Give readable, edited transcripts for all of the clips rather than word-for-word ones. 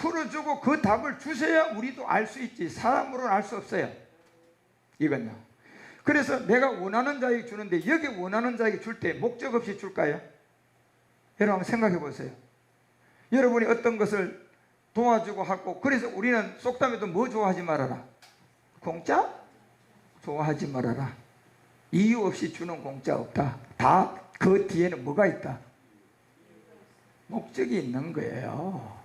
풀어주고 그 답을 주셔야 우리도 알 수 있지 사람으로는 알 수 없어요. 이건요. 그래서 내가 원하는 자에게 주는데 여기 원하는 자에게 줄 때 목적 없이 줄까요? 여러분 한번 생각해 보세요. 여러분이 어떤 것을 도와주고 하고 그래서 우리는 속담에도 뭐 좋아하지 말아라? 공짜? 좋아하지 말아라. 이유 없이 주는 공짜 없다. 다 그 뒤에는 뭐가 있다? 목적이 있는 거예요.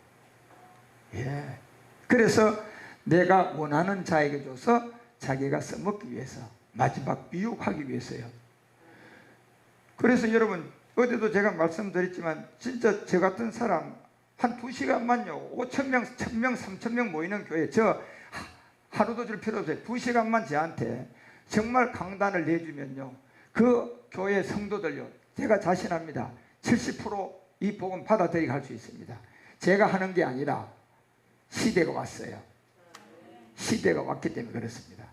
예. 그래서 내가 원하는 자에게 줘서 자기가 써먹기 위해서 마지막 유혹하기 위해서요. 그래서 여러분 어제도 제가 말씀드렸지만 진짜 저 같은 사람 한 2시간만요 5,000명, 1,000명, 3,000명 모이는 교회 저 하루도 줄 필요 없어요. 2시간만 저한테 정말 강단을 내주면요 그 교회 성도들요 제가 자신합니다. 70% 이 복음 받아들이게 할 수 있습니다. 제가 하는 게 아니라 시대가 왔어요. 시대가 왔기 때문에 그렇습니다.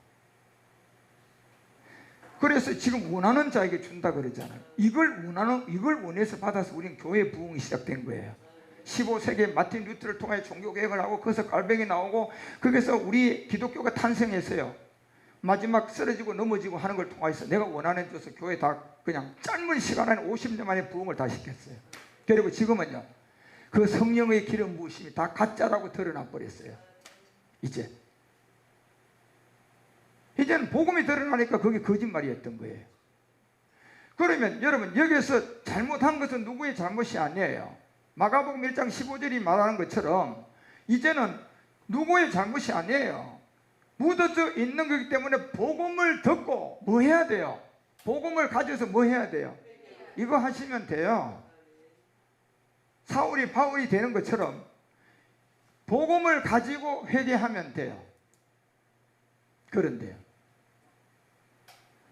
그래서 지금 원하는 자에게 준다 그러잖아요. 이걸 원해서 받아서 우리는 교회 부흥이 시작된 거예요. 15세기에 마틴 루터를 통해 종교개혁을 하고 거기서 갈뱅이 나오고 거기서 우리 기독교가 탄생했어요. 마지막 쓰러지고 넘어지고 하는 걸 통해서 내가 원하는 데서 교회 다 그냥 짧은 시간 안에 50년 만에 부흥을 다 시켰어요. 그리고 지금은요 그 성령의 기름 부으심이 다 가짜라고 드러나 버렸어요. 이제는 복음이 드러나니까 그게 거짓말이었던 거예요. 그러면 여러분 여기서 잘못한 것은 누구의 잘못이 아니에요. 마가복음 1장 15절이 말하는 것처럼 이제는 누구의 잘못이 아니에요. 묻어져 있는 거기 때문에 복음을 듣고 뭐 해야 돼요? 복음을 가져서 뭐 해야 돼요? 이거 하시면 돼요. 사울이 바울이 되는 것처럼 복음을 가지고 회개하면 돼요. 그런데요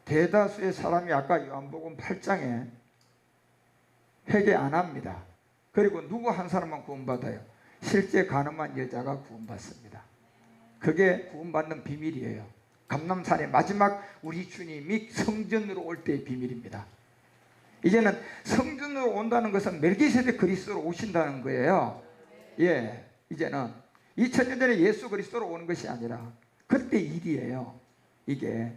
대다수의 사람이 아까 요한복음 8장에 회개 안 합니다. 그리고 누구 한 사람만 구원받아요? 실제 가늠한 여자가 구원받습니다. 그게 구원받는 비밀이에요. 감람산의 마지막 우리 주님이 성전으로 올 때의 비밀입니다. 이제는 성전으로 온다는 것은 멜기세덱 그리스도로 오신다는 거예요. 예, 이제는 2000년 전에 예수 그리스도로 오는 것이 아니라 그때 일이에요. 이게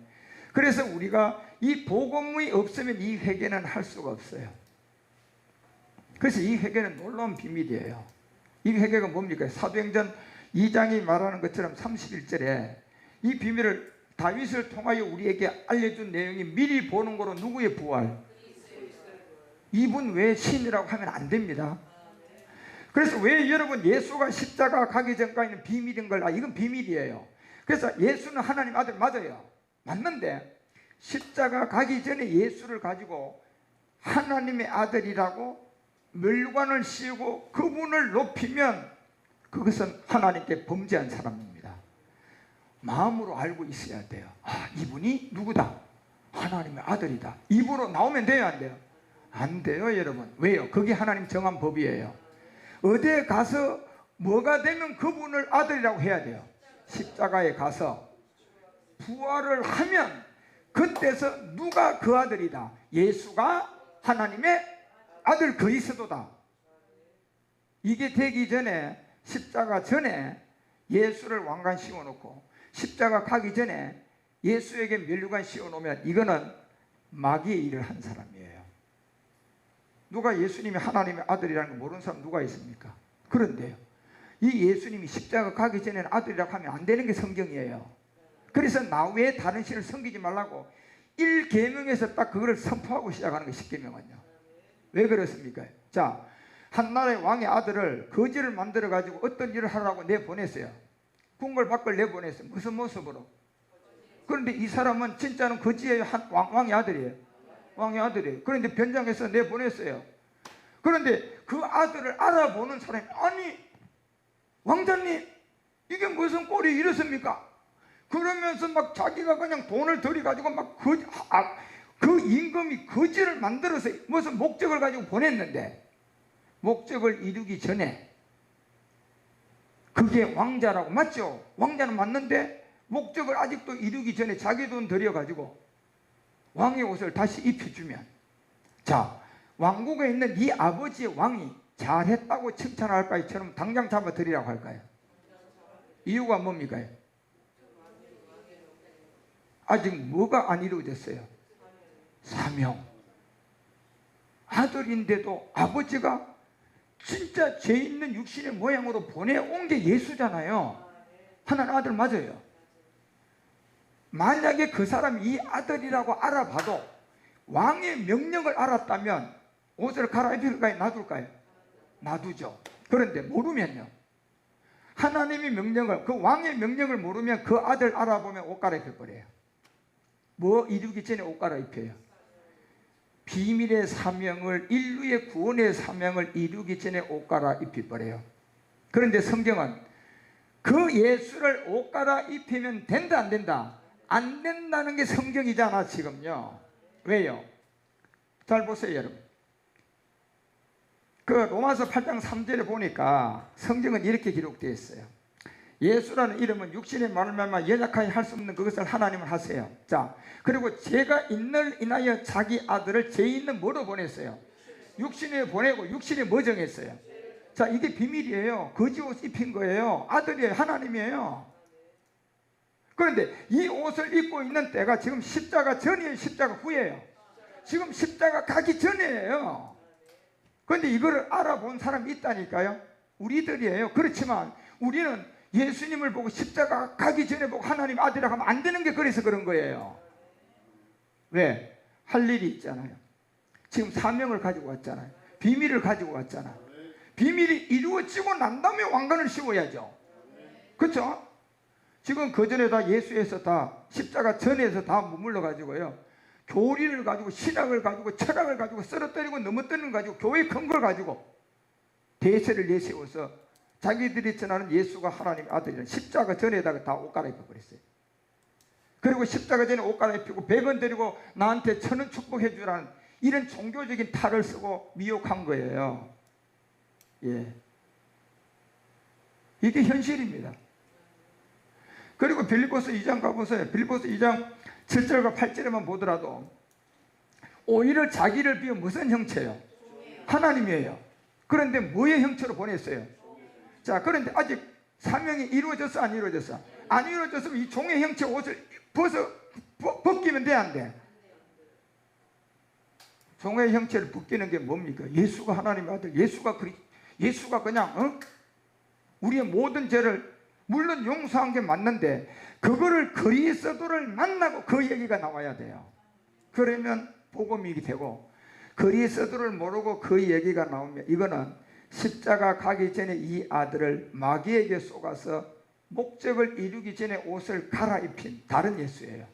그래서 우리가 이 복음이 없으면 이 회개는 할 수가 없어요. 그래서 이 회개는 놀라운 비밀이에요. 이 회개가 뭡니까? 사도행전 2장이 말하는 것처럼 31절에 이 비밀을 다윗을 통하여 우리에게 알려준 내용이 미리 보는 거로 누구의 부활? 이분 왜 신이라고 하면 안 됩니다. 그래서 왜 여러분 예수가 십자가 가기 전까지는 비밀인 걸 이건 비밀이에요. 그래서 예수는 하나님 아들 맞아요. 맞는데 십자가 가기 전에 예수를 가지고 하나님의 아들이라고 멸관을 씌우고 그분을 높이면 그것은 하나님께 범죄한 사람입니다. 마음으로 알고 있어야 돼요. 아, 이분이 누구다? 하나님의 아들이다. 입으로 나오면 돼요, 안 돼요? 안 돼요, 여러분. 왜요? 그게 하나님 정한 법이에요. 어디에 가서 뭐가 되면 그분을 아들이라고 해야 돼요. 십자가에 가서 부활을 하면 그때서 누가 그 아들이다? 예수가 하나님의 아들 그리스도다. 이게 되기 전에 십자가 전에 예수를 왕관 씌워놓고 십자가 가기 전에 예수에게 면류관 씌워놓으면 이거는 마귀의 일을 한 사람이에요. 누가 예수님이 하나님의 아들이라는 거 모르는 사람 누가 있습니까? 그런데요 이 예수님이 십자가 가기 전에는 아들이라고 하면 안 되는 게 성경이에요. 그래서 나 외에 다른 신을 섬기지 말라고 1계명에서 딱 그거를 선포하고 시작하는 거 10계명은요. 왜 그렇습니까? 자, 한 나라의 왕의 아들을 거지를 만들어 가지고 어떤 일을 하라고 내보냈어요. 궁궐 밖을 내보냈어요. 무슨 모습으로? 그런데 이 사람은 진짜는 거지예요? 왕의 아들이에요? 왕의 아들이에요. 그런데 변장해서 내보냈어요. 그런데 그 아들을 알아보는 사람이 아니 왕자님 이게 무슨 꼴이 이렇습니까? 그러면서 막 자기가 그냥 돈을 들여가지고 막 그 임금이 거지를 만들어서 무슨 목적을 가지고 보냈는데 목적을 이루기 전에 그게 왕자라고 맞죠? 왕자는 맞는데 목적을 아직도 이루기 전에 자기 돈 들여가지고 왕의 옷을 다시 입혀주면 자 왕국에 있는 네 아버지의 왕이 잘했다고 칭찬할까요? 저는 당장 잡아드리라고 할까요? 이유가 뭡니까? 아직 뭐가 안 이루어졌어요? 사명. 아들인데도 아버지가 진짜 죄 있는 육신의 모양으로 보내온 게 예수잖아요. 하나님 아들 맞아요. 만약에 그 사람이 이 아들이라고 알아봐도 왕의 명령을 알았다면 옷을 갈아입힐까요? 놔둘까요? 놔두죠. 그런데 모르면요, 하나님의 명령을, 그 왕의 명령을 모르면 그 아들 알아보면 옷 갈아입혀 버려요. 뭐 이루기 전에 옷 갈아입혀요? 비밀의 사명을, 인류의 구원의 사명을 이루기 전에 옷 갈아입혀 버려요. 그런데 성경은 그 예수를 옷 갈아입히면 된다 안 된다? 안 된다는 게 성경이잖아 지금요. 왜요? 잘 보세요 여러분. 그 로마서 8장 3절에 보니까 성경은 이렇게 기록되어 있어요. 예수라는 이름은 육신의 말로만 연약하게 할 수 없는 그것을 하나님은 하세요. 자, 그리고 죄가 있는 인하여 자기 아들을 죄 있는 뭐로 보냈어요? 육신에 보내고 육신에 뭐 정했어요? 자, 이게 비밀이에요. 거지 옷 입힌 거예요. 아들이에요. 하나님이에요. 그런데 이 옷을 입고 있는 때가 지금 십자가 전이에요? 십자가 후예요? 지금 십자가 가기 전이에요. 그런데 이거를 알아본 사람이 있다니까요. 우리들이에요. 그렇지만 우리는 예수님을 보고 십자가 가기 전에 보고 하나님 아들이라고 하면 안 되는 게 그래서 그런 거예요. 왜? 할 일이 있잖아요. 지금 사명을 가지고 왔잖아요. 비밀을 가지고 왔잖아. 비밀이 이루어지고 난 다음에 왕관을 씌워야죠. 그렇죠? 지금 그 전에 다 예수에서 다 십자가 전에서 다 머물러 가지고요, 교리를 가지고 신학을 가지고 철학을 가지고 쓰러뜨리고 넘어뜨리는 가지고 교회 큰 걸 가지고 대세를 내세워서 자기들이 전하는 예수가 하나님 아들이라는 십자가 전에다가 다 옷 갈아입혀 버렸어요. 그리고 십자가 전에 옷 갈아입히고 100원 드리고 나한테 1000원 축복해 주라는 이런 종교적인 탈을 쓰고 미혹한 거예요. 예, 이게 현실입니다. 그리고 빌립보서 2장 가보세요. 빌립보서 2장 7절과 8절에만 보더라도 오히려 자기를 비워 무슨 형체예요? 하나님이에요. 그런데 뭐의 형체로 보냈어요? 자, 그런데 아직 사명이 이루어졌어 안 이루어졌어? 안 이루어졌으면 이 종의 형체 옷을 벗기면 돼 안 돼? 종의 형체를 벗기는 게 뭡니까? 예수가 하나님의 아들, 예수가 그냥 우리의 모든 죄를 물론 용서한 게 맞는데 그거를 그리스도를 만나고 그 얘기가 나와야 돼요. 그러면 복음이 되고, 그리스도를 모르고 그 얘기가 나오면 이거는 십자가 가기 전에 이 아들을 마귀에게 쏘가서 목적을 이루기 전에 옷을 갈아입힌 다른 예수예요.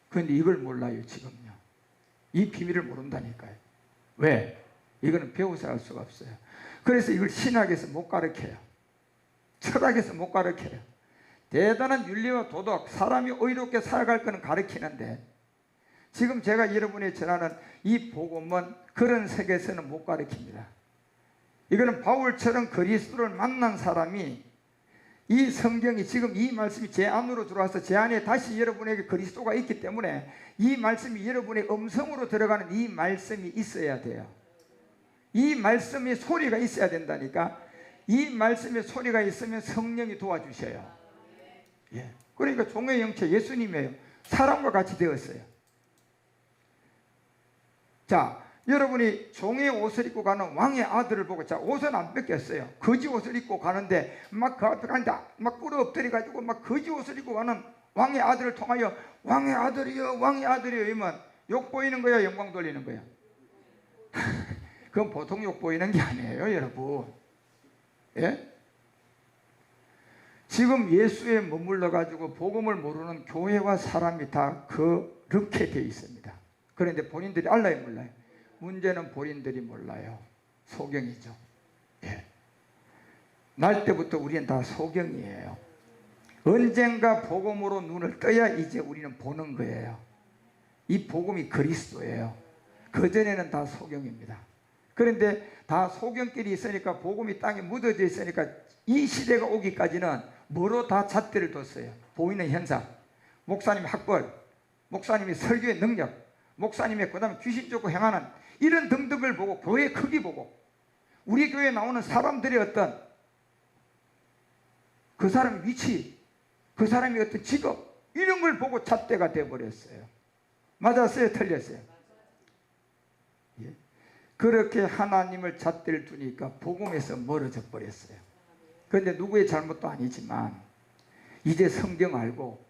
그런데 이걸 몰라요 지금요. 이 비밀을 모른다니까요. 왜? 이거는 배워서 알 수가 없어요. 그래서 이걸 신학에서 못 가르쳐요. 철학에서 못 가르쳐요. 대단한 윤리와 도덕, 사람이 의롭게 살아갈 거는 가르치는데 지금 제가 여러분이 전하는 이 복음은 그런 세계에서는 못 가르칩니다. 이거는 바울처럼 그리스도를 만난 사람이 이 성경이 지금 이 말씀이 제 안으로 들어와서 제 안에 다시 여러분에게 그리스도가 있기 때문에 이 말씀이 여러분의 음성으로 들어가는 이 말씀이 있어야 돼요. 이 말씀의 소리가 있어야 된다니까. 이 말씀의 소리가 있으면 성령이 도와주셔요. 예. 그러니까 종의 형체 예수님이에요. 사람과 같이 되었어요. 자, 여러분이 종의 옷을 입고 가는 왕의 아들을 보고, 자, 옷은 안 뺏겼어요. 거지 옷을 입고 가는데 막 그 앞에 가는데 막 꿇어 엎드려 가지고 막 거지 옷을 입고 가는 왕의 아들을 통하여 왕의 아들이여 왕의 아들이여 이러면 욕 보이는 거야, 영광 돌리는 거야? 그건 보통 욕 보이는 게 아니에요 여러분. 예? 지금 예수에 머물러 가지고 복음을 모르는 교회와 사람이 다 그렇게 되어 있습니다. 그런데 본인들이 알아요 몰라요? 문제는 본인들이 몰라요. 소경이죠. 예. 날 때부터 우리는 다 소경이에요. 언젠가 복음으로 눈을 떠야 이제 우리는 보는 거예요. 이 복음이 그리스도예요. 그전에는 다 소경입니다. 그런데 다 소경끼리 있으니까 복음이 땅에 묻어져 있으니까 이 시대가 오기까지는 뭐로 다 잣대를 뒀어요? 보이는 현상, 목사님의 학벌, 목사님의 설교의 능력, 목사님의 그 다음에 귀신 쫓고 행하는 이런 등등을 보고 교회의 크기 보고 우리 교회에 나오는 사람들의 어떤 그 사람의 위치, 그 사람의 어떤 직업, 이런 걸 보고 잣대가 되어버렸어요. 맞았어요? 틀렸어요? 예. 그렇게 하나님을 잣대를 두니까 복음에서 멀어져 버렸어요. 그런데 누구의 잘못도 아니지만 이제 성경 알고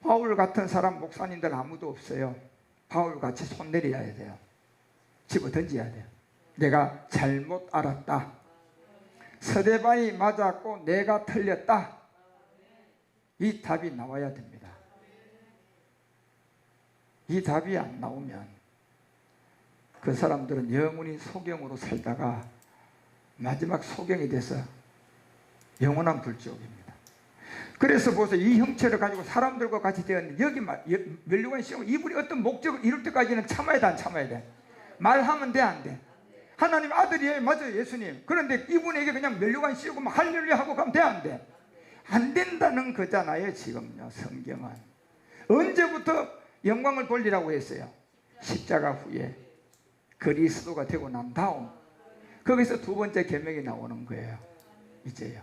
바울 같은 사람 목사님들 아무도 없어요. 바울같이 손 내려야 돼요. 집어 던져야 돼요. 내가 잘못 알았다. 스데반이 맞았고 내가 틀렸다. 이 답이 나와야 됩니다. 이 답이 안 나오면 그 사람들은 영원히 소경으로 살다가 마지막 소경이 돼서 영원한 불지옥입니다. 그래서 보세요. 이 형체를 가지고 사람들과 같이 되었는데 여기 멸류관 시험 이분이 어떤 목적을 이룰 때까지는 참아야 돼, 안 참아야 돼? 말하면 돼, 안 돼? 하나님 아들이에요. 맞아요, 예수님. 그런데 이분에게 그냥 멸류관 씌우고 막 할렐루야 하고 가면 돼, 안 돼? 안 된다는 거잖아요. 지금요. 성경은 언제부터 영광을 돌리라고 했어요? 십자가 후에 그리스도가 되고 난 다음, 거기서 두 번째 계명이 나오는 거예요. 이제요.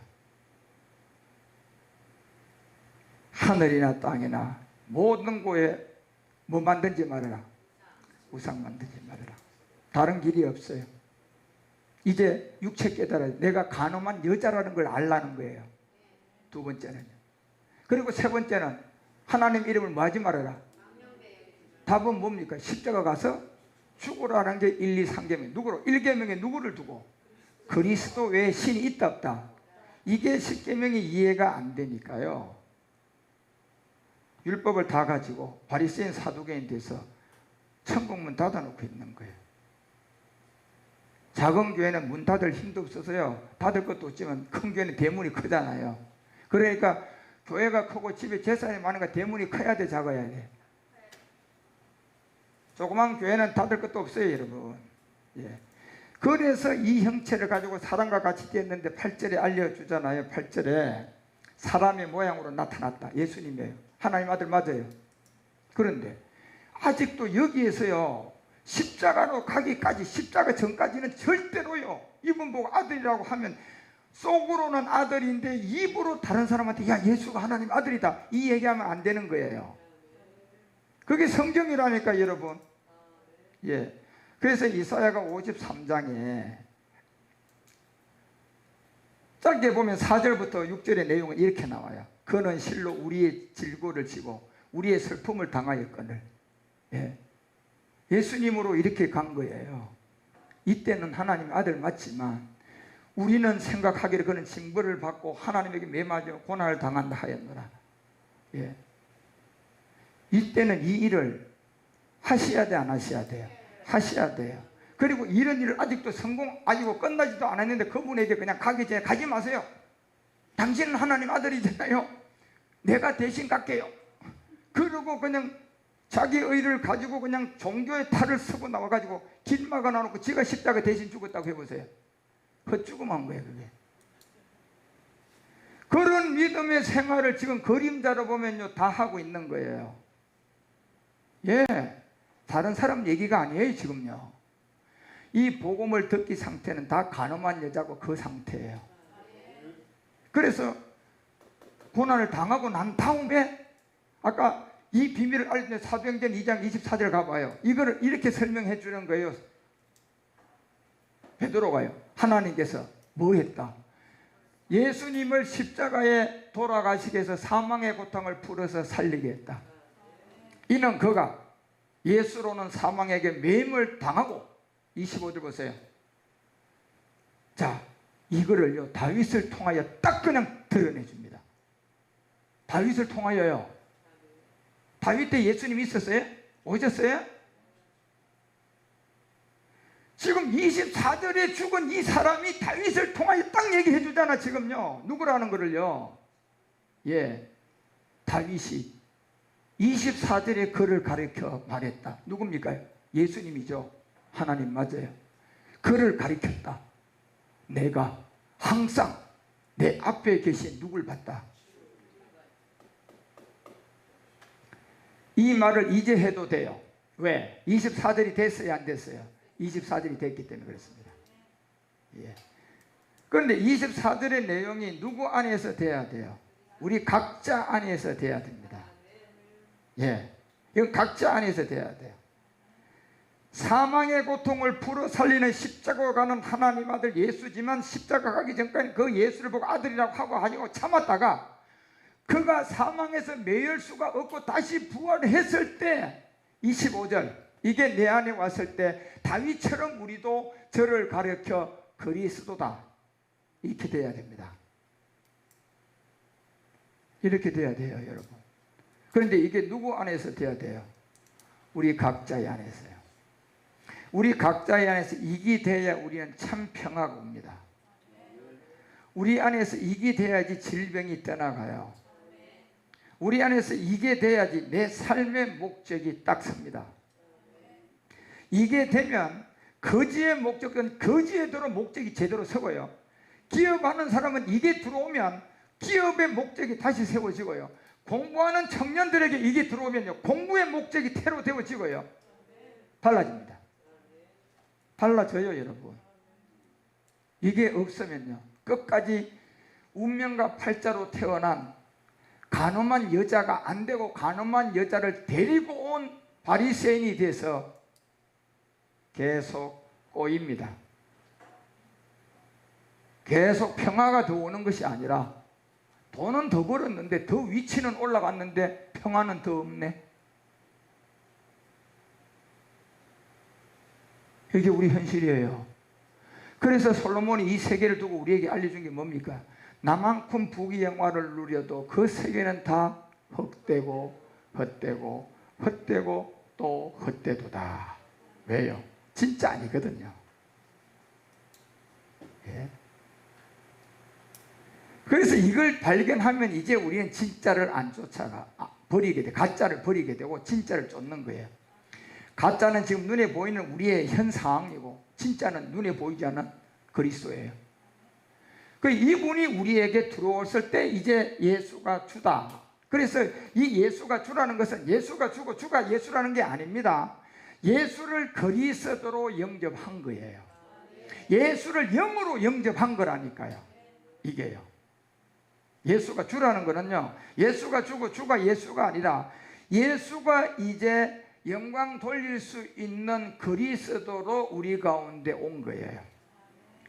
하늘이나 땅이나 모든 곳에 뭐 만든지 말아라. 우상 만들지 말아라. 다른 길이 없어요. 이제 육체 깨달아야 내가 간음한 여자라는 걸 알라는 거예요. 두 번째는요. 그리고 세 번째는 하나님 이름을 뭐 하지 말아라. 답은 뭡니까? 십자가 가서 죽으라는 게 1, 2, 3계명. 누구로? 1계명에 누구를 두고? 그리스도 외에 신이 있다 없다. 이게 10계명이 이해가 안 되니까요. 율법을 다 가지고 바리새인 사두개인 돼서 천국문 닫아놓고 있는 거예요. 작은 교회는 문 닫을 힘도 없어서요. 닫을 것도 없지만 큰 교회는 대문이 크잖아요. 그러니까 교회가 크고 집에 재산이 많으니까 대문이 커야 돼, 작아야 돼? 조그만 교회는 닫을 것도 없어요, 여러분. 예. 그래서 이 형체를 가지고 사람과 같이 되었는데 8절에 알려주잖아요. 8절에 사람의 모양으로 나타났다. 예수님이에요. 하나님 아들 맞아요. 그런데 아직도 여기에서요, 십자가로 가기까지, 십자가 전까지는 절대로요, 이분 보고 아들이라고 하면 속으로는 아들인데 입으로 다른 사람한테 야, 예수가 하나님 아들이다, 이 얘기하면 안 되는 거예요. 그게 성경이라니까, 여러분. 예. 그래서 이사야가 53장에 짧게 보면 4절부터 6절의 내용은 이렇게 나와요. 그는 실로 우리의 질고를 지고 우리의 슬픔을 당하였거늘. 예. 예수님으로 이렇게 간 거예요. 이때는 하나님 아들 맞지만 우리는 생각하기를 그는 징벌을 받고 하나님에게 매맞아 고난을 당한다 하였노라. 예. 이때는 이 일을 하셔야 돼, 안 하셔야 돼요? 하셔야 돼요. 그리고 이런 일을 아직도 성공하고 끝나지도 않았는데 그분에게 그냥 가기 전에 가지 마세요. 당신은 하나님 아들이잖아요. 내가 대신 갈게요. 그러고 그냥 자기 의를 가지고 그냥 종교의 탈을 쓰고 나와가지고 길 막아놔놓고 지가 십자가 대신 죽었다고 해보세요. 그 죽음한 거예요, 그게. 그런 믿음의 생활을 지금 그림자로 보면요, 다 하고 있는 거예요. 예. 다른 사람 얘기가 아니에요, 지금요. 이 복음을 듣기 상태는 다 간음한 여자고 그 상태예요. 그래서 고난을 당하고 난 다음에 아까 이 비밀을 알려주는 사도행전 2장 24절 가봐요. 이거를 이렇게 설명해 주는 거예요. 베드로가요. 하나님께서 뭐 했다? 예수님을 십자가에 돌아가시게 해서 사망의 고통을 풀어서 살리게 했다. 이는 그가 예수로는 사망에게 매임을 당하고, 25절 보세요. 자, 이거를요, 다윗을 통하여 딱 그냥 드러내 줍니다. 다윗을 통하여요. 다윗 때 예수님 있었어요? 오셨어요? 지금 24절에 죽은 이 사람이 다윗을 통하여 딱 얘기해 주잖아, 지금요. 누구라는 거를요. 예, 다윗이 24절에 그를 가리켜 말했다. 누굽니까? 예수님이죠. 하나님 맞아요. 그를 가리켰다. 내가 항상 내 앞에 계신 누굴 봤다. 이 말을 이제 해도 돼요. 왜? 24절이 됐어요, 안 됐어요? 24절이 됐기 때문에 그렇습니다. 예. 그런데 24절의 내용이 누구 안에서 돼야 돼요? 우리 각자 안에서 돼야 됩니다. 예. 이건 각자 안에서 돼야 돼요. 사망의 고통을 풀어 살리는 십자가 가는 하나님 아들 예수지만 십자가 가기 전까지 그 예수를 보고 아들이라고 하고 참았다가 그가 사망에서 매일 수가 없고 다시 부활했을 때 25절 이게 내 안에 왔을 때 다윗처럼 우리도 저를 가르쳐 그리스도다 이렇게 돼야 됩니다. 이렇게 돼야 돼요 여러분. 그런데 이게 누구 안에서 돼야 돼요? 우리 각자의 안에서요. 우리 각자의 안에서 이기 돼야 우리는 참 평화가 옵니다. 우리 안에서 이기 돼야지 질병이 떠나가요. 우리 안에서 이게 돼야지 내 삶의 목적이 딱 섭니다. 이게 되면 거지의 목적은 거지에대로 목적이 제대로 서고요. 기업하는 사람은 이게 들어오면 기업의 목적이 다시 세워지고요. 공부하는 청년들에게 이게 들어오면요 공부의 목적이 태로 되어지고요. 달라집니다. 달라져요 여러분. 이게 없으면요 끝까지 운명과 팔자로 태어난 간음한 여자가 안 되고 간음한 여자를 데리고 온 바리새인이 돼서 계속 꼬입니다. 계속 평화가 더 오는 것이 아니라 돈은 더 벌었는데 더 위치는 올라갔는데 평화는 더 없네. 이게 우리 현실이에요. 그래서 솔로몬이 이 세계를 두고 우리에게 알려준 게 뭡니까? 나만큼 부귀영화를 누려도 그 세계는 다 헛되고 헛되고 헛되고 또 헛되도다. 왜요? 진짜 아니거든요. 예. 그래서 이걸 발견하면 이제 우리는 진짜를 안 쫓아가 버리게 돼. 가짜를 버리게 되고 진짜를 쫓는 거예요. 가짜는 지금 눈에 보이는 우리의 현 상황이고 진짜는 눈에 보이지 않는 그리스도예요. 그 이분이 우리에게 들어왔을 때 이제 예수가 주다. 그래서 이 예수가 주라는 것은 예수가 주고 주가 예수라는 게 아닙니다. 예수를 그리스도로 영접한 거예요. 예수를 영으로 영접한 거라니까요. 이게요. 예수가 주라는 거는요 예수가 주고 주가 예수가 아니라 예수가 이제 영광 돌릴 수 있는 그리스도로 우리 가운데 온 거예요.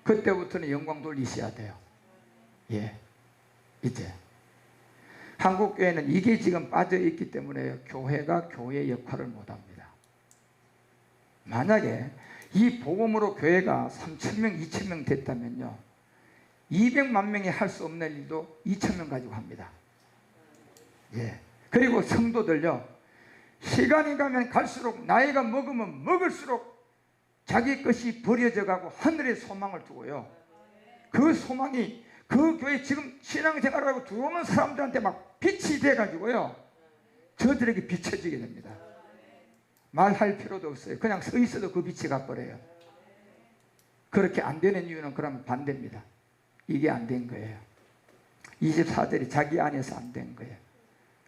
그때부터는 영광 돌리셔야 돼요. 예, 이제 한국교회는 이게 지금 빠져있기 때문에 교회가 교회 역할을 못합니다. 만약에 이 복음으로 교회가 3,000명 2,000명 됐다면요 200만 명이 할 수 없는 일도 2,000명 가지고 합니다. 예. 그리고 성도들요 시간이 가면 갈수록 나이가 먹으면 먹을수록 자기 것이 버려져 가고 하늘의 소망을 두고요 그 소망이 그 교회 지금 신앙생활을 하고 들어오는 사람들한테 막 빛이 돼 가지고요 저들에게 비춰지게 됩니다. 말할 필요도 없어요. 그냥 서 있어도 그 빛이 가버려요. 그렇게 안 되는 이유는 그러면 반대입니다. 이게 안 된 거예요. 24절이 자기 안에서 안 된 거예요.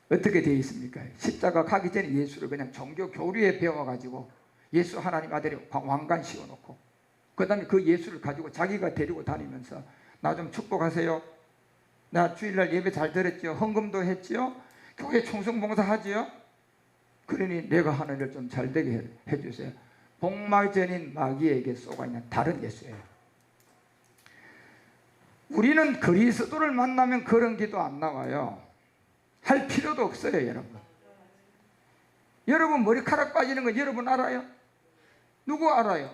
어떻게 되어 있습니까? 십자가 가기 전에 예수를 그냥 종교 교리에 배워가지고 예수 하나님 아들이 왕관 씌워놓고 그 다음에 그 예수를 가지고 자기가 데리고 다니면서 나 좀 축복하세요. 나 주일날 예배 잘 들었죠. 헌금도 했죠. 교회 충성봉사 하지요. 그러니 내가 하는 일 좀 잘 되게 해주세요. 복마전인 마귀에게 쏘가있는 다른 예수예요. 우리는 그리스도를 만나면 그런 기도 안 나와요. 할 필요도 없어요 여러분. 여러분 머리카락 빠지는 거 여러분 알아요? 누구 알아요?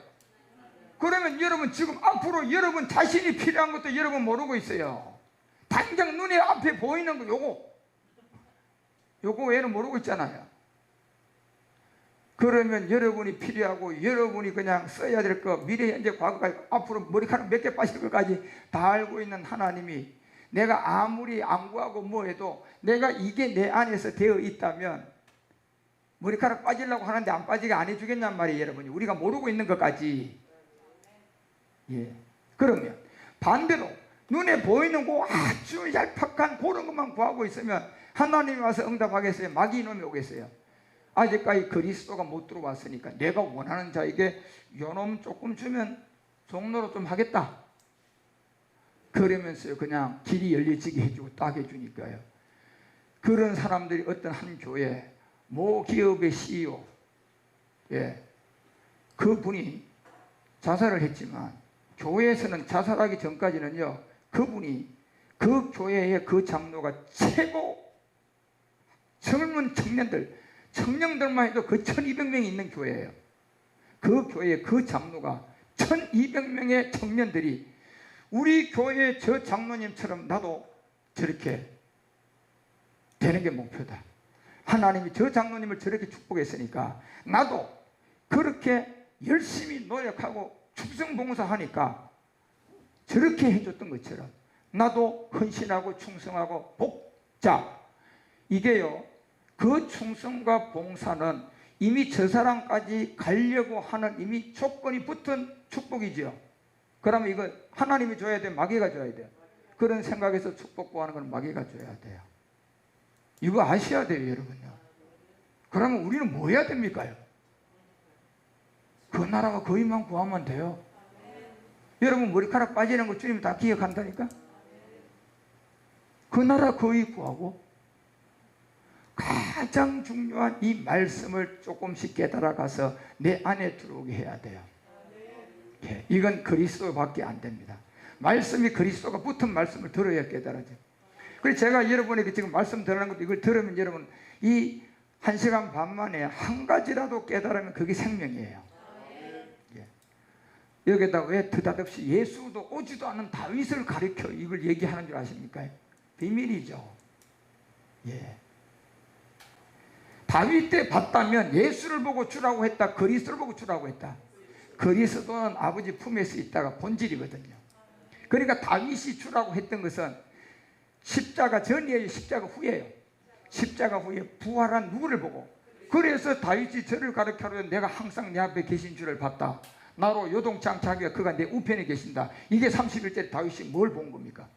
그러면 여러분 지금 앞으로 여러분 자신이 필요한 것도 여러분 모르고 있어요. 당장 눈에 앞에 보이는 거 요거 외에는 모르고 있잖아요. 그러면 여러분이 필요하고 여러분이 그냥 써야 될 거 미래 현재 과거까지 앞으로 머리카락 몇 개 빠질 것까지 다 알고 있는 하나님이 내가 아무리 안구하고 뭐해도 내가 이게 내 안에서 되어 있다면 머리카락 빠지려고 하는데 안 빠지게 안 해주겠냔 말이에요 여러분이. 우리가 모르고 있는 것까지. 예. 그러면 반대로 눈에 보이는 거 아주 얄팍한 그런 것만 구하고 있으면 하나님이 와서 응답하겠어요? 마귀 이놈이 오겠어요? 아직까지 그리스도가 못 들어왔으니까 내가 원하는 자에게 요놈 조금 주면 종로로 좀 하겠다. 그러면서 그냥 길이 열려지게 해주고 딱 해주니까요. 그런 사람들이 어떤 한 교회 모 기업의 CEO, 그분이 자살을 했지만 교회에서는 자살하기 전까지는요, 그분이 그 교회의 그 장로가 최고 젊은 청년들만 해도 그 1200명이 있는 교회예요. 그 교회의 그 장로가 1200명의 청년들이 우리 교회의 저 장로님처럼 나도 저렇게 되는 게 목표다. 하나님이 저 장로님을 저렇게 축복했으니까 나도 그렇게 열심히 노력하고 충성봉사하니까 저렇게 해줬던 것처럼 나도 헌신하고 충성하고 복자, 이게요, 그 충성과 봉사는 이미 저 사람까지 가려고 하는 이미 조건이 붙은 축복이죠. 그러면 이거 하나님이 줘야 돼, 마귀가 줘야 돼요? 그런 생각에서 축복 구하는 건 마귀가 줘야 돼요. 이거 아셔야 돼요, 여러분요. 그러면 우리는 뭐 해야 됩니까요? 그 나라가 거의만 구하면 돼요. 여러분 머리카락 빠지는 거 주님 다 기억한다니까? 그 나라 거의 구하고 가장 중요한 이 말씀을 조금씩 깨달아가서 내 안에 들어오게 해야 돼요. 이건 그리스도밖에 안 됩니다. 말씀이 그리스도가 붙은 말씀을 들어야 깨달아져. 그래서 제가 여러분에게 지금 말씀 드리는 것도 이걸 들으면 여러분 이 1시간 반 만에 한 가지라도 깨달으면 그게 생명이에요. 여기다 왜 느닷없이 예수도 오지도 않은 다윗을 가리켜 이걸 얘기하는 줄 아십니까? 비밀이죠. 다윗 때 봤다면 예수를 보고 주라고 했다, 그리스도를 보고 주라고 했다. 그리스도는 아버지 품에서 있다가 본질이거든요. 그러니까 다윗이 주라고 했던 것은 십자가 전이에요, 십자가 후예요. 십자가 후에 부활한 누구를 보고, 그래서 다윗이 저를 가르쳐서 내가 항상 내 앞에 계신 줄을 봤다. 나로 요동치 않게 하기가 그가 내 우편에 계신다. 이게 31절 다윗이 뭘 본 겁니까?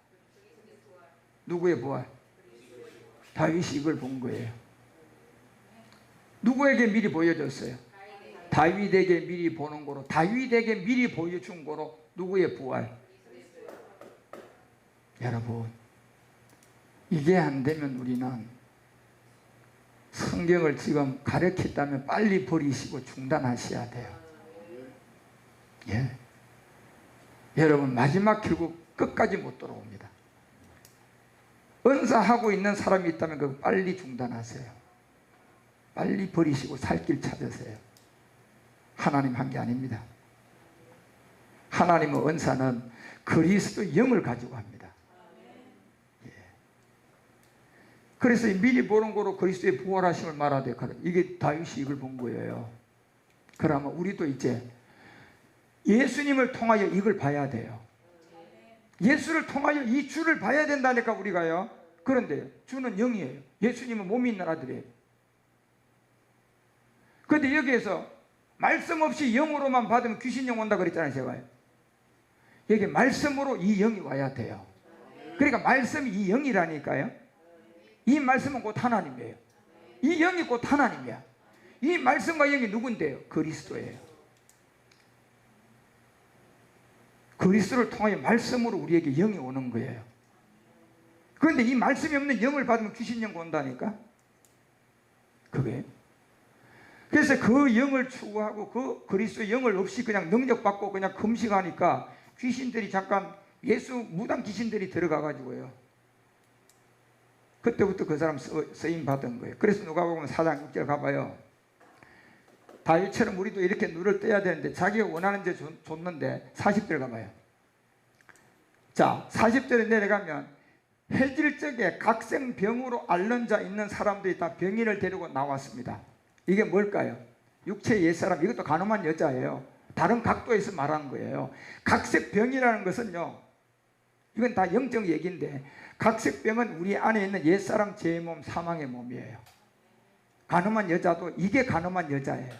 누구의 부활? 다윗이 이걸 본 거예요. 누구에게 미리 보여줬어요? 다윗에게 미리 보는 거로, 다윗에게 미리 보여준 거로 누구의 부활? 여러분, 이게 안 되면 우리는 성경을 지금 가르쳤다면 빨리 버리시고 중단하셔야 돼요. 여러분 마지막 결국 끝까지 못 돌아옵니다. 은사하고 있는 사람이 있다면 그거 빨리 중단하세요. 빨리 버리시고 살 길 찾으세요. 하나님 한 게 아닙니다. 하나님의 은사는 그리스도 영을 가지고 합니다. 그래서 미리 보는 거로 그리스도의 부활하심을 말하되, 이게 다윗이 이걸 본 거예요. 그러면 우리도 이제 예수님을 통하여 이걸 봐야 돼요. 예수를 통하여 이 주를 봐야 된다니까 우리가요. 그런데 주는 영이에요. 예수님은 몸이 있는 아들이에요. 그런데 여기에서 말씀 없이 영으로만 받으면 귀신영 온다 그랬잖아요, 제가요. 여기 말씀으로 이 영이 와야 돼요. 그러니까 말씀이 이 영이라니까요. 이 말씀은 곧 하나님이에요. 이 영이 곧 하나님이야. 이 말씀과 영이 누군데요? 그리스도예요. 그리스도를 통하여 말씀으로 우리에게 영이 오는 거예요. 그런데 이 말씀이 없는 영을 받으면 귀신영 온다니까? 그게. 그래서 그 영을 추구하고 그 그리스도의 영을 없이 그냥 능력받고 그냥 금식하니까 귀신들이 잠깐, 예수 무당 귀신들이 들어가가지고요. 그때부터 그 사람 쓰임 받은 거예요. 그래서 누가복음 4장 6절 가봐요. 다윗처럼 우리도 이렇게 눈을 떼야 되는데 자기가 원하는 데 줬는데 40절 가봐요. 자, 40절에 내려가면 해질 적에 각생병으로 앓는 자 있는 사람들이 다 병인을 데리고 나왔습니다. 이게 뭘까요? 육체의 옛사람, 이것도 간음한 여자예요. 다른 각도에서 말하는 거예요. 각색병이라는 것은요, 이건 다 영적 얘기인데, 각색병은 우리 안에 있는 옛사람 제 몸, 사망의 몸이에요. 간음한 여자도 이게 간음한 여자예요.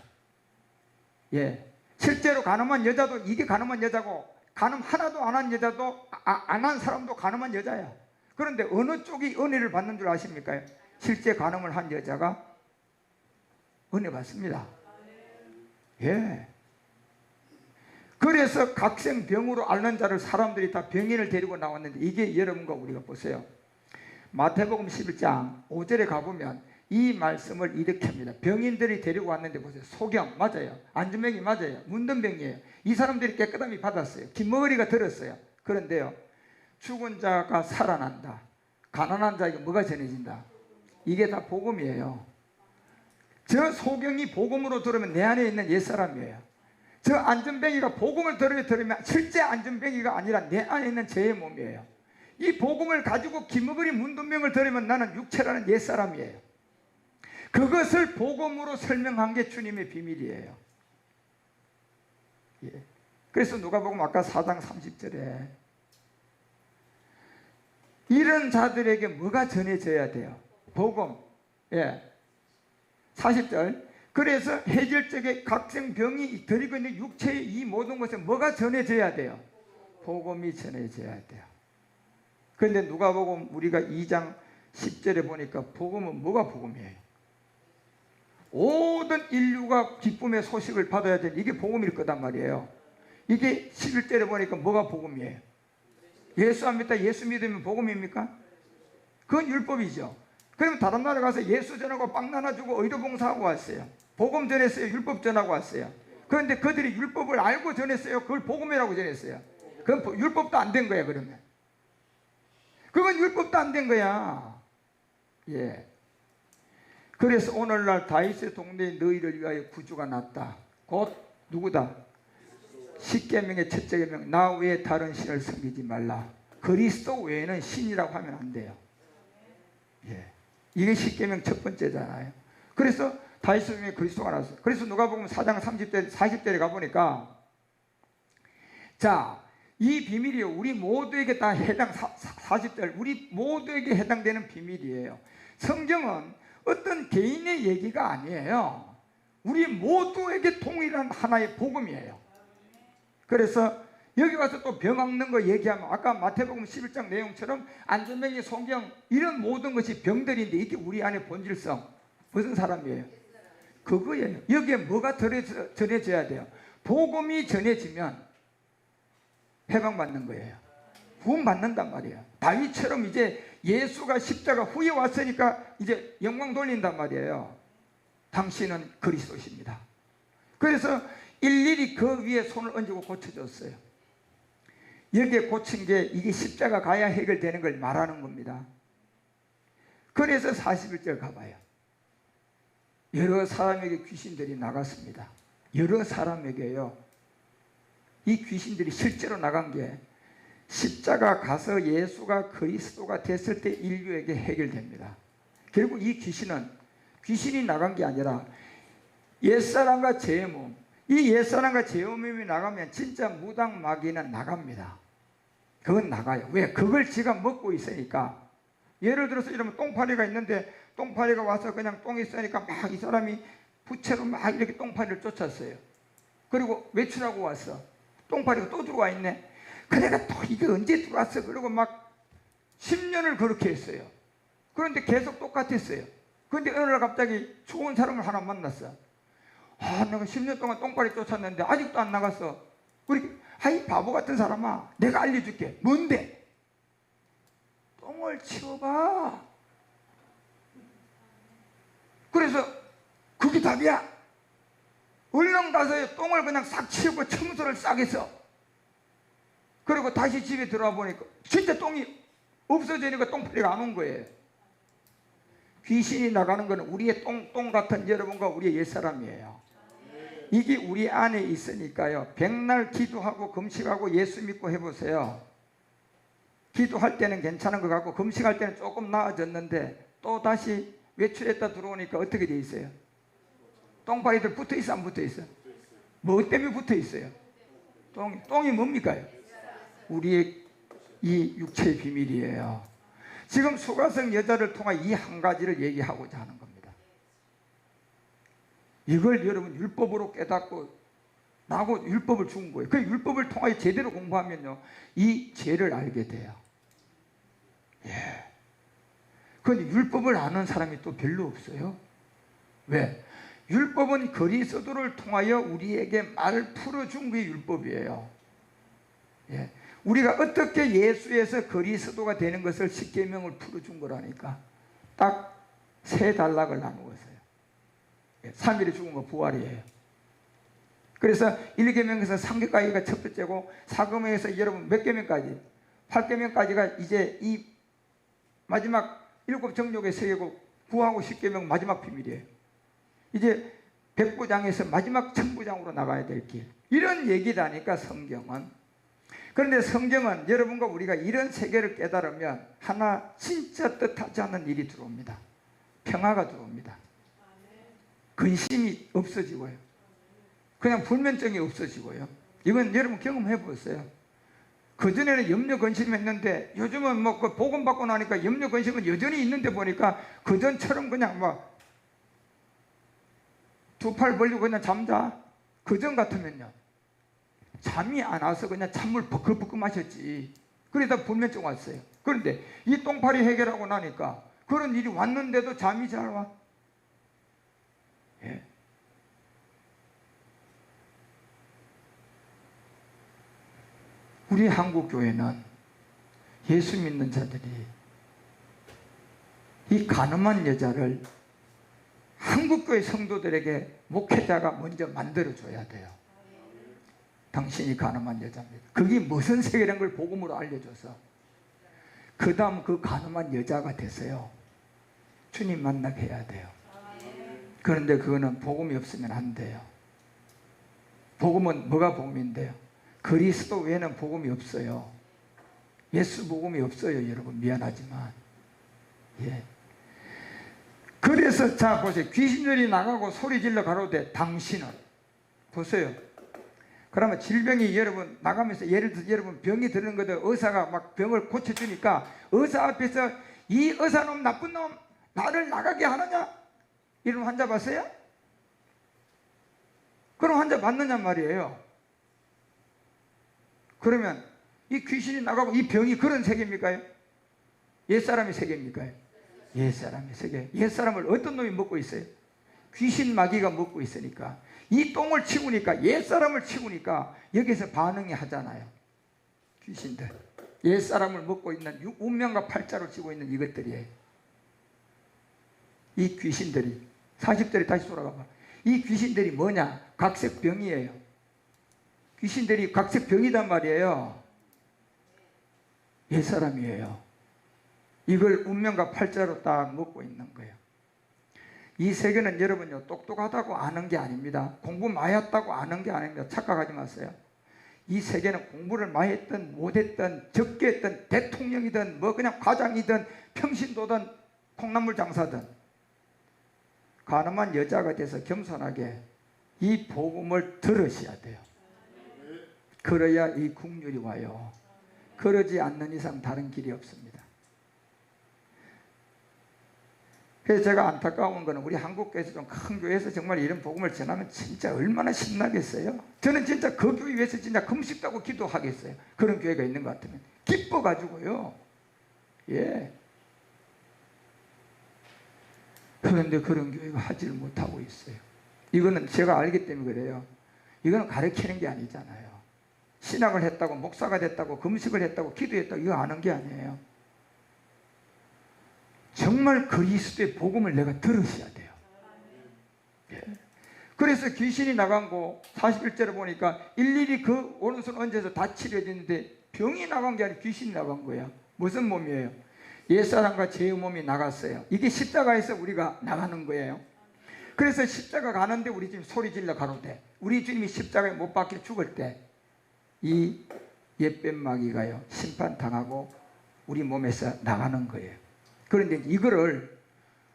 실제로 간음한 여자도 이게 간음한 여자고, 간음 하나도 안 한 여자도, 안 한 사람도 간음한 여자야. 그런데 어느 쪽이 은혜를 받는 줄 아십니까? 실제 간음을 한 여자가 은혜 받습니다. 그래서 각생병으로 앓는 자를 사람들이 다 병인을 데리고 나왔는데, 이게 여러분과 우리가 보세요. 마태복음 11장 5절에 가보면 이 말씀을 이렇게 합니다. 병인들이 데리고 왔는데 보세요. 소경 맞아요. 안전병이 맞아요. 문둥병이에요. 이 사람들이 깨끗함이 받았어요. 긴 머리가 들었어요. 그런데요, 죽은 자가 살아난다, 가난한 자에게 뭐가 전해진다, 이게 다 복음이에요. 저 소경이 복음으로 들으면 내 안에 있는 옛사람이에요. 저 안전병이가 복음을 들으면 실제 안전병이가 아니라 내 안에 있는 죄의 몸이에요. 이 복음을 가지고 기머거리 문둥병을 들으면 나는 육체라는 옛사람이에요. 그것을 복음으로 설명한 게 주님의 비밀이에요. 예. 그래서 누가복음 아까 4장 30절에 이런 자들에게 뭐가 전해져야 돼요? 복음. 예. 40절. 그래서 해질적에 각생병이 들이고 있는 육체의 이 모든 것에 뭐가 전해져야 돼요? 복음이 전해져야 돼요. 그런데 누가복음 우리가 2장 10절에 보니까 복음은 뭐가 복음이에요? 모든 인류가 기쁨의 소식을 받아야 되는 이게 복음일 거단 말이에요. 이게 11절에 보니까 뭐가 복음이에요? 예수 안 믿다 예수 믿으면 복음입니까? 그건 율법이죠. 그러면 다른 나라 가서 예수 전하고 빵 나눠주고 의료 봉사하고 왔어요. 복음 전했어요? 율법 전하고 왔어요? 그런데 그들이 율법을 알고 전했어요? 그걸 복음이라고 전했어요? 그건 율법도 안 된 거야. 그러면 그건 율법도 안 된 거야. 예. 그래서 오늘날 다윗의 동네에 너희를 위하여 구주가 났다. 곧 누구다? 십계명의 첫째 계명, 나 외에 다른 신을 섬기지 말라. 그리스도 외에는 신이라고 하면 안 돼요. 예. 이게 십계명 첫 번째잖아요. 그래서 다윗의 동네에 그리스도가 났어요. 그래서 누가복음 4장 30절 40절에 가보니까 자, 이 비밀이 우리 모두에게 다 해당 40절 우리 모두에게 해당되는 비밀이에요. 성경은 어떤 개인의 얘기가 아니에요. 우리 모두에게 동일한 하나의 복음이에요. 그래서 여기 와서 또 병 앓는 거 얘기하면 아까 마태복음 11장 내용처럼 안전병이 소경 이런 모든 것이 병들인데 이게 우리 안에 본질성 무슨 사람이에요? 그거예요. 여기에 뭐가 전해져야 돼요? 복음이 전해지면 해방받는 거예요. 구원받는단 말이에요. 다윗처럼 이제 예수가 십자가 후에 왔으니까 이제 영광 돌린단 말이에요. 당신은 그리스도십니다. 그래서 일일이 그 위에 손을 얹고 고쳐줬어요. 여기에 고친 게 이게 십자가 가야 해결되는 걸 말하는 겁니다. 그래서 41절 가봐요. 여러 사람에게 귀신들이 나갔습니다. 여러 사람에게요. 이 귀신들이 실제로 나간 게 십자가 가서 예수가 그리스도가 됐을 때 인류에게 해결됩니다. 결국 이 귀신이 나간 게 아니라 옛사람과 죄의 몸, 이 옛사람과 죄의 몸이 나가면 진짜 무당 마귀는 나갑니다. 그건 나가요. 왜? 그걸 지가 먹고 있으니까. 예를 들어서 이러면 똥파리가 있는데 똥파리가 와서 그냥 똥이 있으니까 막 이 사람이 부채로 막 이렇게 똥파리를 쫓았어요. 그리고 외출하고 왔어. 똥파리가 또 들어와 있네. 그래가 또 이게 언제 들어왔어? 그리고 막 10년을 그렇게 했어요. 그런데 계속 똑같았어요. 그런데 어느 날 갑자기 좋은 사람을 하나 만났어. 내가 10년 동안 똥파리 쫓았는데 아직도 안 나갔어. 우리 아이 바보 같은 사람아, 내가 알려줄게. 뭔데? 똥을 치워봐. 그래서 그게 답이야. 얼른 가서 똥을 그냥 싹 치우고 청소를 싹 해서 그리고 다시 집에 들어와 보니까 진짜 똥이 없어지니까 똥파리가 안 온 거예요. 귀신이 나가는 것은 우리의 똥 같은 여러분과 우리의 옛사람이에요. 이게 우리 안에 있으니까요. 백날 기도하고 금식하고 예수 믿고 해보세요. 기도할 때는 괜찮은 것 같고 금식할 때는 조금 나아졌는데 또 다시 외출했다 들어오니까 어떻게 돼 있어요? 똥파리들 붙어 있어 안 붙어 있어? 뭐 때문에 붙어 있어요? 똥이 뭡니까? 우리의 이 육체의 비밀이에요. 지금 수가성 여자를 통해 이 한 가지를 얘기하고자 하는 겁니다. 이걸 여러분 율법으로 깨닫고 나하고 율법을 준 거예요. 그 율법을 통해 제대로 공부하면요 이 죄를 알게 돼요. 그런데 율법을 아는 사람이 또 별로 없어요. 왜? 율법은 그리스도를 통하여 우리에게 말을 풀어준 게 율법이에요. 예. 우리가 어떻게 예수에서 그리스도가 되는 것을 십계명을 풀어준 거라니까. 딱 세 단락을 나누었어요. 3일에 죽은 거 부활이에요. 그래서 1계명에서 3계까지가 첫 번째고 4계명에서 여러분 몇 계명까지? 8계명까지가 이제 이 마지막 7정욕의 세계고 9하고 10계명 마지막 비밀이에요. 이제 백부장에서 마지막 천부장으로 나가야 될 길. 이런 얘기다니까 성경은. 그런데 성경은 여러분과 우리가 이런 세계를 깨달으면 하나 진짜 뜻하지 않은 일이 들어옵니다. 평화가 들어옵니다. 근심이 없어지고요. 그냥 불면증이 없어지고요. 이건 여러분 경험해 보세요. 그전에는 염려 근심했는데 요즘은 뭐 그 복음 받고 나니까 염려 근심은 여전히 있는데 보니까 그전처럼 그냥 막 두 팔 벌리고 그냥 잠자. 그전 같으면요 잠이 안 와서 그냥 찬물 버클버클 마셨지. 그러다 불면증 왔어요. 그런데 이 똥파리 해결하고 나니까 그런 일이 왔는데도 잠이 잘 와. 예. 우리 한국교회는 예수 믿는 자들이 이 가늠한 여자를 한국교회 성도들에게 목회자가 먼저 만들어줘야 돼요. 당신이 가늠한 여자입니다. 그게 무슨 세계라는 걸 복음으로 알려줘서 그 다음 그 가늠한 여자가 됐어요. 주님 만나게 해야 돼요. 그런데 그거는 복음이 없으면 안 돼요. 복음은 뭐가 복음인데요? 그리스도 외에는 복음이 없어요. 예수 복음이 없어요. 여러분 미안하지만. 예. 그래서 자 보세요. 귀신들이 나가고 소리 질러 가로되 당신은 보세요. 그러면 질병이 여러분 나가면서 예를 들어서 여러분 병이 드는 거든 의사가 막 병을 고쳐주니까 의사 앞에서 이 의사놈 나쁜 놈 나를 나가게 하느냐? 이런 환자 봤어요? 그런 환자 맞느냐 말이에요. 그러면 이 귀신이 나가고 이 병이 그런 세계입니까? 옛사람이 세계입니까? 옛사람이 세계. 옛사람을 어떤 놈이 먹고 있어요? 귀신 마귀가 먹고 있으니까 이 똥을 치우니까 옛사람을 치우니까 여기서 반응이 하잖아요. 귀신들 옛사람을 먹고 있는 운명과 팔자로 쥐고 있는 이것들이에요. 이 귀신들이 40절에 다시 돌아가봐. 이 귀신들이 뭐냐? 각색병이에요. 귀신들이 각색병이단 말이에요. 옛사람이에요. 이걸 운명과 팔자로 딱 먹고 있는 거예요. 이 세계는 여러분요 똑똑하다고 아는 게 아닙니다. 공부 많이 했다고 아는 게 아닙니다. 착각하지 마세요. 이 세계는 공부를 많이 했든 못했든 적게 했든 대통령이든 뭐 그냥 과장이든 평신도든 콩나물 장사든 가늠한 여자가 돼서 겸손하게 이 복음을 들으셔야 돼요. 그래야 이 국률이 와요. 그러지 않는 이상 다른 길이 없습니다. 그래서 제가 안타까운 거는 우리 한국교회에서 좀 큰 교회에서 정말 이런 복음을 전하면 진짜 얼마나 신나겠어요. 저는 진짜 그 교회 위해서 진짜 금식하고 기도하겠어요. 그런 교회가 있는 것 같으면 기뻐가지고요. 예. 그런데 그런 교회가 하지를 못하고 있어요. 이거는 제가 알기 때문에 그래요. 이거는 가르치는 게 아니잖아요. 신학을 했다고 목사가 됐다고 금식을 했다고 기도했다고 이거 아는 게 아니에요. 정말 그리스도의 복음을 내가 들으셔야 돼요. 예. 그래서 귀신이 나간 거 41절에 보니까 일일이 그 오른손 얹어서 다 치료해주는데 병이 나간 게 아니라 귀신이 나간 거야. 무슨 몸이에요? 옛사람과 제 몸이 나갔어요. 이게 십자가에서 우리가 나가는 거예요. 그래서 십자가 가는데 우리 지금 소리 질러 가로되 우리 주님이 십자가에 못 박혀 죽을 때 이 옛뱀 마귀가요 심판당하고 우리 몸에서 나가는 거예요. 그런데 이거를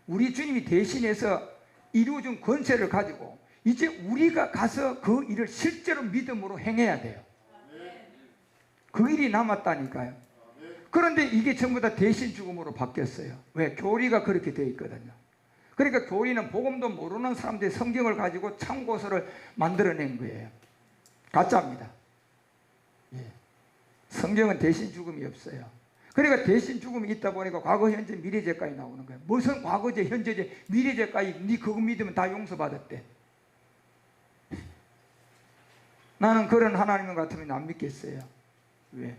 우리 주님이 대신해서 이루어준 권세를 가지고 이제 우리가 가서 그 일을 실제로 믿음으로 행해야 돼요. 그 일이 남았다니까요. 그런데 이게 전부 다 대신 죽음으로 바뀌었어요. 왜? 교리가 그렇게 되어 있거든요. 그러니까 교리는 복음도 모르는 사람들이 성경을 가지고 참고서를 만들어낸 거예요. 가짜입니다. 예. 성경은 대신 죽음이 없어요. 그러니까 대신 죽음이 있다 보니까 과거, 현재, 미래죄까지 나오는 거예요. 무슨 과거죄, 현재죄, 미래죄까지 네 그거 믿으면 다 용서받았대. 나는 그런 하나님 같으면 안 믿겠어요. 왜?